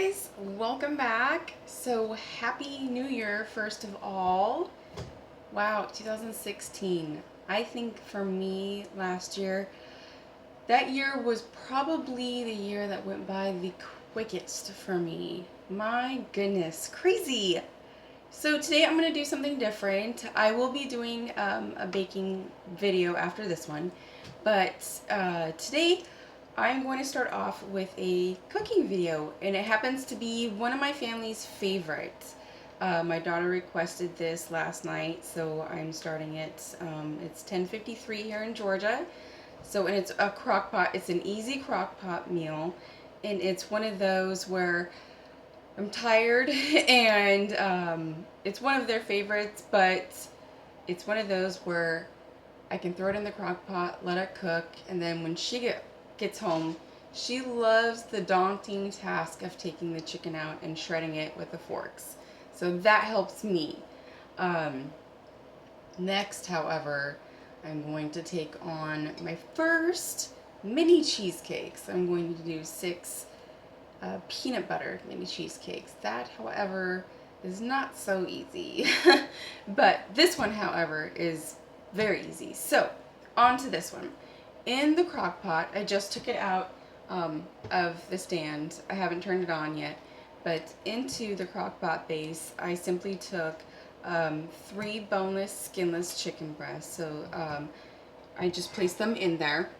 guys, welcome back. So happy new year first of all. Wow, 2016. I think for me last year, that year was probably the year that went by the quickest for me. My goodness, crazy. So today I'm going to do something different. I will be doing a baking video after this one, but today I'm going to start off with a cooking video, and it happens to be one of my family's favorites. My daughter requested this last night, so I'm starting it. It's 10:53 here in Georgia, and it's a crock pot. It's an easy crock pot meal, and it's one of those where I'm tired and it's one of their favorites, but it's one of those where I can throw it in the crock pot, let it cook, and then when she gets home, she loves the daunting task of taking the chicken out and shredding it with the forks. So that helps me. Next, however, I'm going to take on my first mini cheesecakes. I'm going to do 6 peanut butter mini cheesecakes. That, however, is not so easy. But this one, however, is very easy. So, on to this one. In the crock pot, I just took it out of the stand. I haven't turned it on yet. But into the crock pot base, I simply took 3 boneless, skinless chicken breasts. So I just placed them in there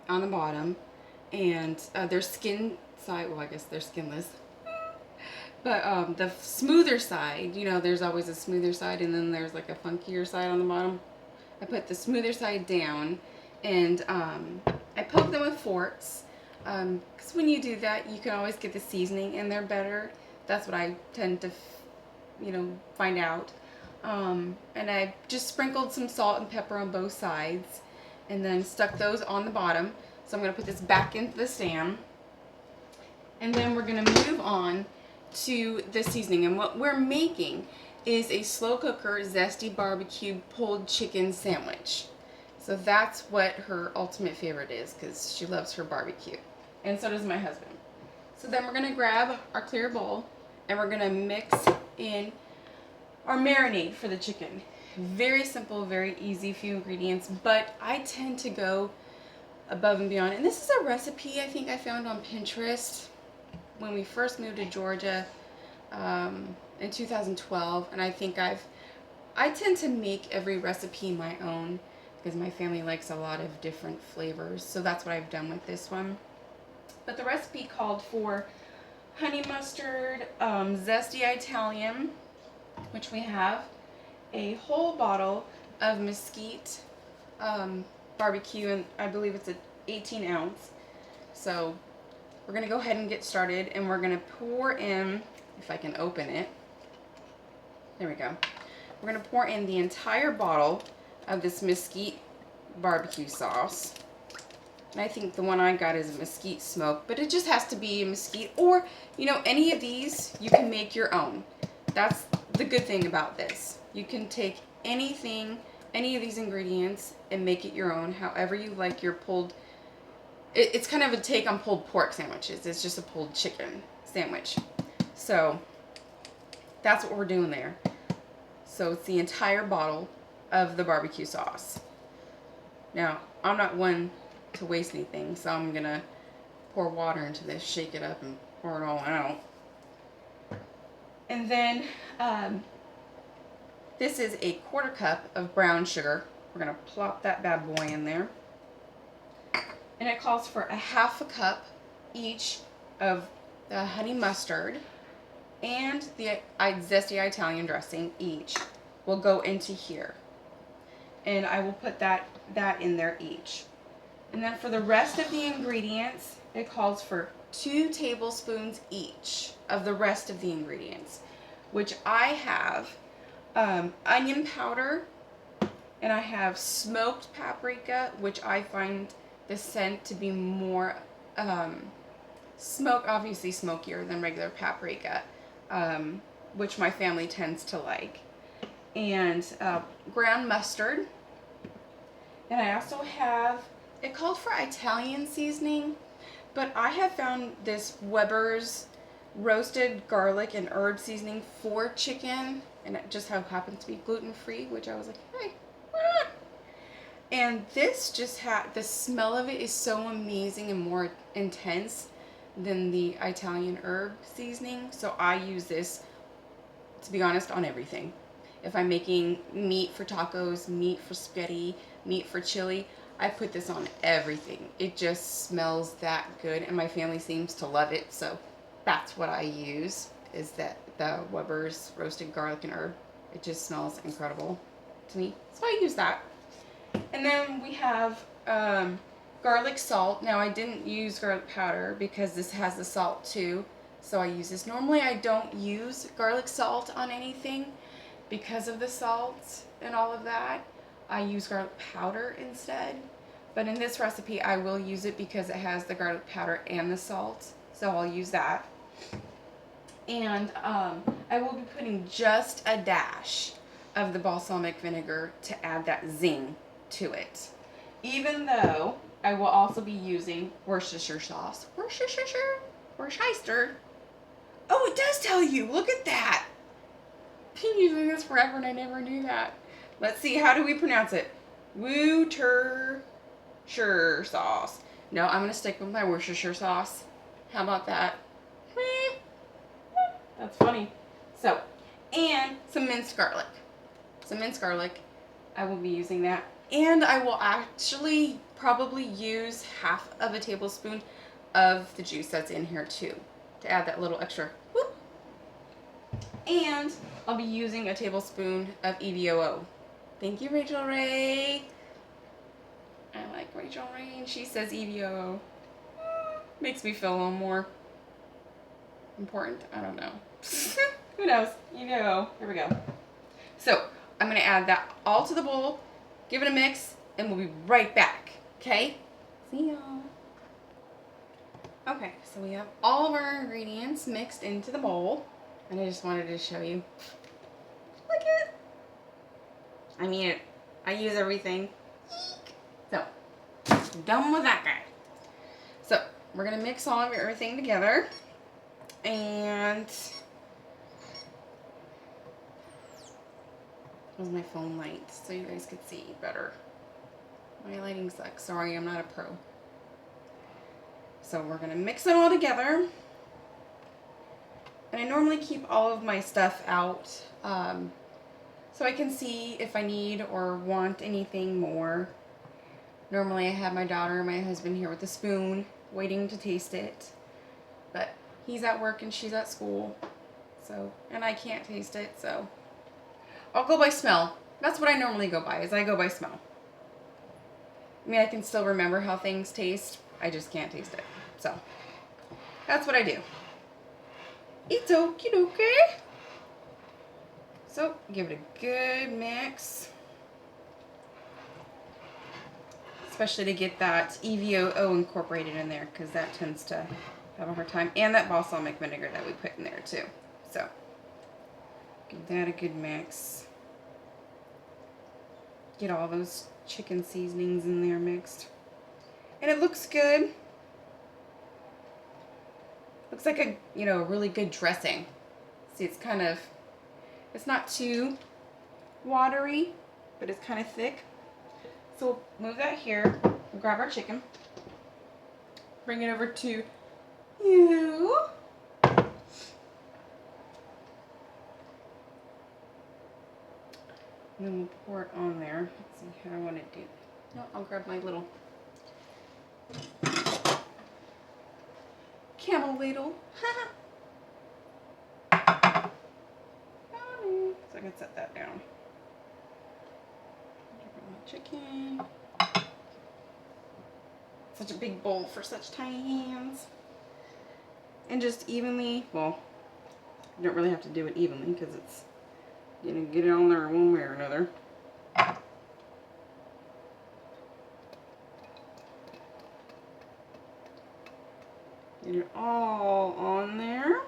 on the bottom. And their skin side, well, I guess they're skinless. But the smoother side, you know, there's always a smoother side and then there's like a funkier side on the bottom. I put the smoother side down and I poke them with forks. Because when you do that, you can always get the seasoning in there better. That's what I tend to, find out. And I just sprinkled some salt and pepper on both sides and then stuck those on the bottom. So I'm going to put this back into the stand. And then we're going to move on to the seasoning. And what we're making is a slow cooker zesty barbecue pulled chicken sandwich. So that's what her ultimate favorite is because she loves her barbecue. And so does my husband. So then we're going to grab our clear bowl and we're going to mix in our marinade for the chicken. Very simple, very easy, few ingredients, but I tend to go above and beyond. And this is a recipe I think I found on Pinterest when we first moved to Georgia in 2012, and I think I tend to make every recipe my own because my family likes a lot of different flavors, so that's what I've done with this one. But the recipe called for honey mustard, zesty Italian, which we have, a whole bottle of Mesquite barbecue, and I believe it's an 18 ounce. So we're going to go ahead and get started, and we're going to pour in, if I can open it, there we go. We're going to pour in the entire bottle of this Mesquite barbecue sauce. And I think the one I got is a Mesquite smoke, but it just has to be a Mesquite, or, any of these you can make your own. That's the good thing about this. You can take anything, any of these ingredients, and make it your own, however you like your pulled. It's kind of a take on pulled pork sandwiches. It's just a pulled chicken sandwich. So that's what we're doing there. So it's the entire bottle of the barbecue sauce. Now, I'm not one to waste anything, so I'm going to pour water into this, shake it up, and pour it all out. And then this is a 1/4 cup of brown sugar. We're going to plop that bad boy in there. And it calls for a 1/2 cup each of the honey mustard and the zesty Italian dressing each will go into here. And I will put that in there each. And then for the rest of the ingredients, it calls for 2 tablespoons each of the rest of the ingredients, which I have onion powder, and I have smoked paprika, which I find the scent to be more obviously smokier than regular paprika, which my family tends to like, and ground mustard. And I also have, it called for Italian seasoning, but I have found this Weber's roasted garlic and herb seasoning for chicken, and it just happens to be gluten-free, which I was like, hey, why not? And this just the smell of it is so amazing and more intense than the Italian herb seasoning. So I use this, to be honest, on everything. If I'm making meat for tacos, meat for spaghetti, meat for chili, I put this on everything. It just smells that good, and my family seems to love it. So that's what I use, is that the Weber's roasted garlic and herb. It just smells incredible to me. So I use that. And then we have garlic salt. Now I didn't use garlic powder because this has the salt too. So I use this. Normally I don't use garlic salt on anything because of the salt and all of that. I use garlic powder instead. But in this recipe I will use it because it has the garlic powder and the salt. So I'll use that. And I will be putting just a dash of the balsamic vinegar to add that zing to it. Even though I will also be using Worcestershire sauce. Worcestershire. Oh, it does tell you. Look at that. I've been using this forever and I never knew that. Let's see, how do we pronounce it? Worcestershire sauce. No, I'm going to stick with my Worcestershire sauce. How about that? That's funny. So, and some minced garlic. Some minced garlic. I will be using that. And I will actually probably use half of a tablespoon of the juice that's in here too, to add that little extra whoop. And I'll be using a tablespoon of EVOO. Thank you, Rachel Ray. I like Rachel Ray, and she says EVOO. Makes me feel a little more important. I don't know. Who knows? EVOO. Here we go. So I'm going to add that all to the bowl, give it a mix, and we'll be right back. Okay? See y'all. Okay, so we have all of our ingredients mixed into the bowl, and I just wanted to show you. Look at it. I mean it. I use everything. So, done with that guy. So, we're going to mix all of everything together, and was my phone light so you guys could see better. My lighting sucks. Sorry, I'm not a pro. So we're gonna mix it all together. And I normally keep all of my stuff out so I can see if I need or want anything more. Normally I have my daughter and my husband here with a spoon waiting to taste it. But he's at work and she's at school. So, and I can't taste it, so I'll go by smell. That's what I normally go by, is I go by smell. I mean, I can still remember how things taste. I just can't taste it. So, that's what I do. It's okie dokie. So, give it a good mix. Especially to get that EVOO incorporated in there, because that tends to have a hard time. And that balsamic vinegar that we put in there too. So, give that a good mix. Get all those chicken seasonings in there mixed. And it looks good. Looks like a, you know, a really good dressing. See, it's kind of, it's not too watery, but it's kind of thick. So we'll move that here. We'll grab our chicken. Bring it over to you. And then we'll pour it on there. Let's see how I want to do. No, I'll grab my little camel ladle. So I can set that down. Chicken. Such a big bowl for such tiny hands. And just evenly, well, you don't really have to do it evenly because it's gonna get it on there one way or another. Get it all on there.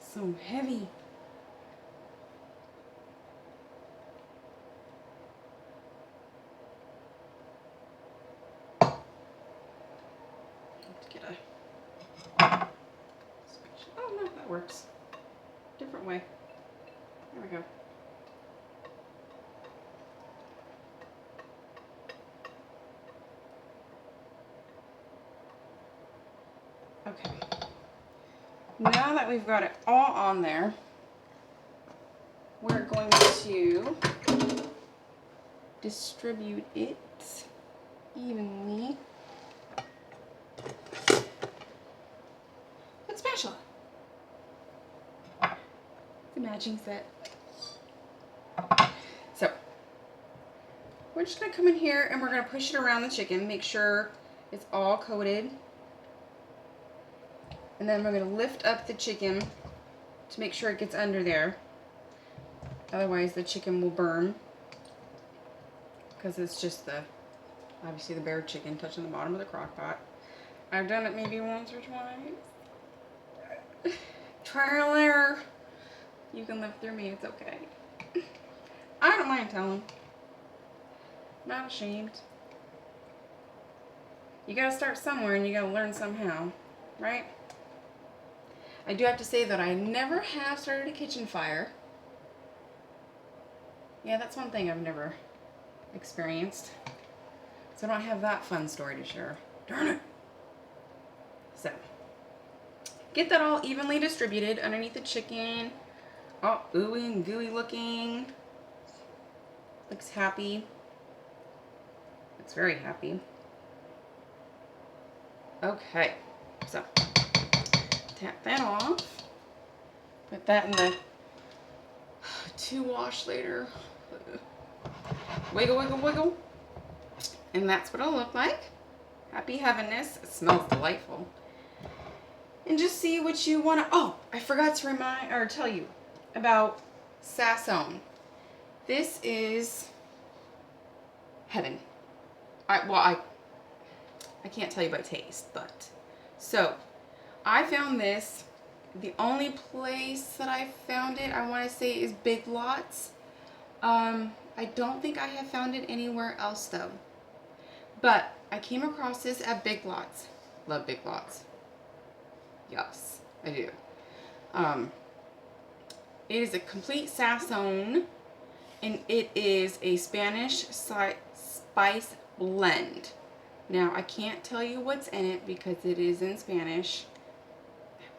So heavy. Different way. There we go. Okay. Now that we've got it all on there, we're going to distribute it evenly with spatula. The matching set. So we're just going to come in here and we're going to push it around the chicken, make sure it's all coated. And then we're going to lift up the chicken to make sure it gets under there. Otherwise the chicken will burn. Because it's just obviously the bare chicken touching the bottom of the crock pot. I've done it maybe once or twice. Trial and error. You can live through me, it's okay. I don't mind telling. Not ashamed. You gotta start somewhere and you gotta learn somehow, right? I do have to say that I never have started a kitchen fire. Yeah, that's one thing I've never experienced. So I don't have that fun story to share. Darn it. So, get that all evenly distributed underneath the chicken. All ooey and gooey looking. Looks happy. Looks very happy. Okay, so tap that off. Put that in the to wash later. Wiggle, wiggle, wiggle. And that's what it'll look like. Happy heavenness. It smells delightful. And just see what you want to... Oh, I forgot to remind or tell you about Sason. This is heaven. I can't tell you by taste, but... So, I found this. The only place that I found it, I want to say, is Big Lots. I don't think I have found it anywhere else, though. But I came across this at Big Lots. Love Big Lots. Yes, I do. It is a complete Sason, and it is a Spanish spice blend. Now, I can't tell you what's in it because it is in Spanish.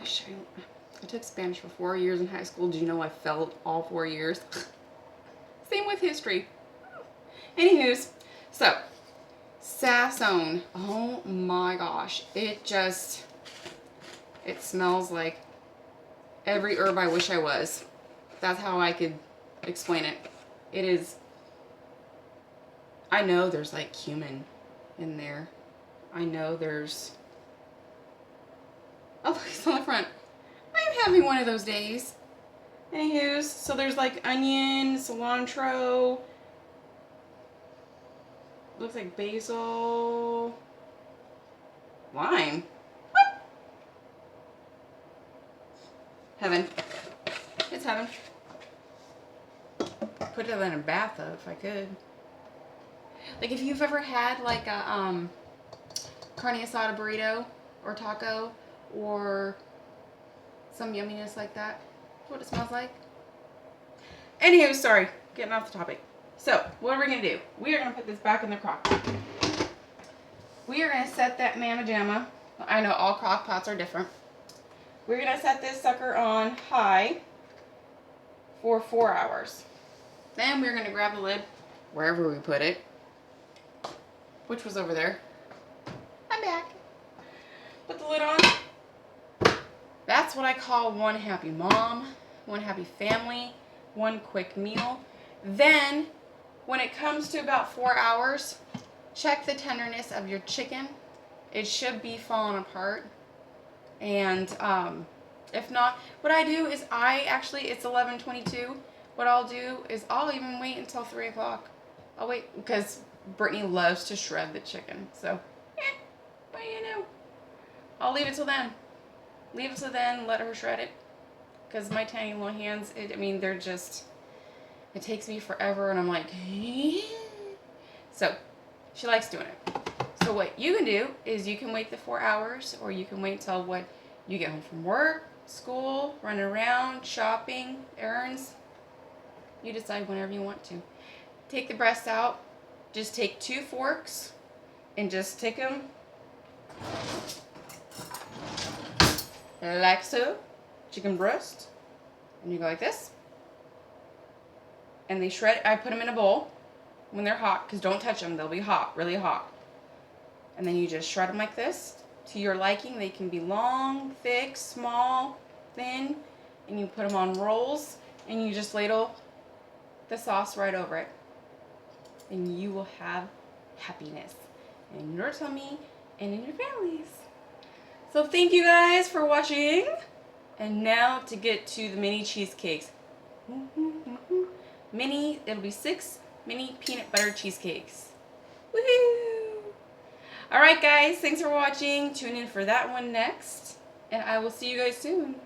I took Spanish for 4 years in high school. Do you know I failed all 4 years? Same with history. Anywho's, so, Sason. Oh my gosh. It smells like every herb I wish I was. That's how I could explain it. It is, I know there's like cumin in there. I know there's, oh, it's on the front. I'm having one of those days. Anywho's, so there's like onion, cilantro, looks like basil, lime. What? Heaven. It's heaven. Put it in a bathtub if I could. Like if you've ever had like a carne asada burrito or taco or some yumminess like that. That's what it smells like. Anywho, sorry, getting off the topic. So, what are we going to do? We are going to put this back in the crock pot. We are going to set that mamma jamma. I know all crock pots are different. We're going to set this sucker on high for 4 hours. Then we're going to grab the lid, wherever we put it, which was over there. I'm back. Put the lid on. That's what I call one happy mom, one happy family, one quick meal. Then, when it comes to about 4 hours, check the tenderness of your chicken. It should be falling apart. And if not, what I do is it's 11:22. What I'll do is I'll even wait until 3 o'clock. I'll wait because Brittany loves to shred the chicken. So, what do you know? I'll leave it till then. Leave it till then, let her shred it. Because my tiny little hands, they're just, it takes me forever and I'm like, so she likes doing it. So what you can do is you can wait the 4 hours or you can wait till you get home from work school, running around, shopping, errands. You decide whenever you want to. Take the breasts out. Just take 2 forks and just take them like so. Chicken breast. And you go like this. And they shred. I put them in a bowl when they're hot, because don't touch them. They'll be hot, really hot. And then you just shred them like this to your liking. They can be long, thick, small, thin. And you put them on rolls and you just ladle the sauce right over it. And you will have happiness in your tummy and in your families. So thank you guys for watching. And now to get to the mini cheesecakes. Mini, it'll be 6 mini peanut butter cheesecakes. Woohoo! Alright guys, thanks for watching. Tune in for that one next. And I will see you guys soon.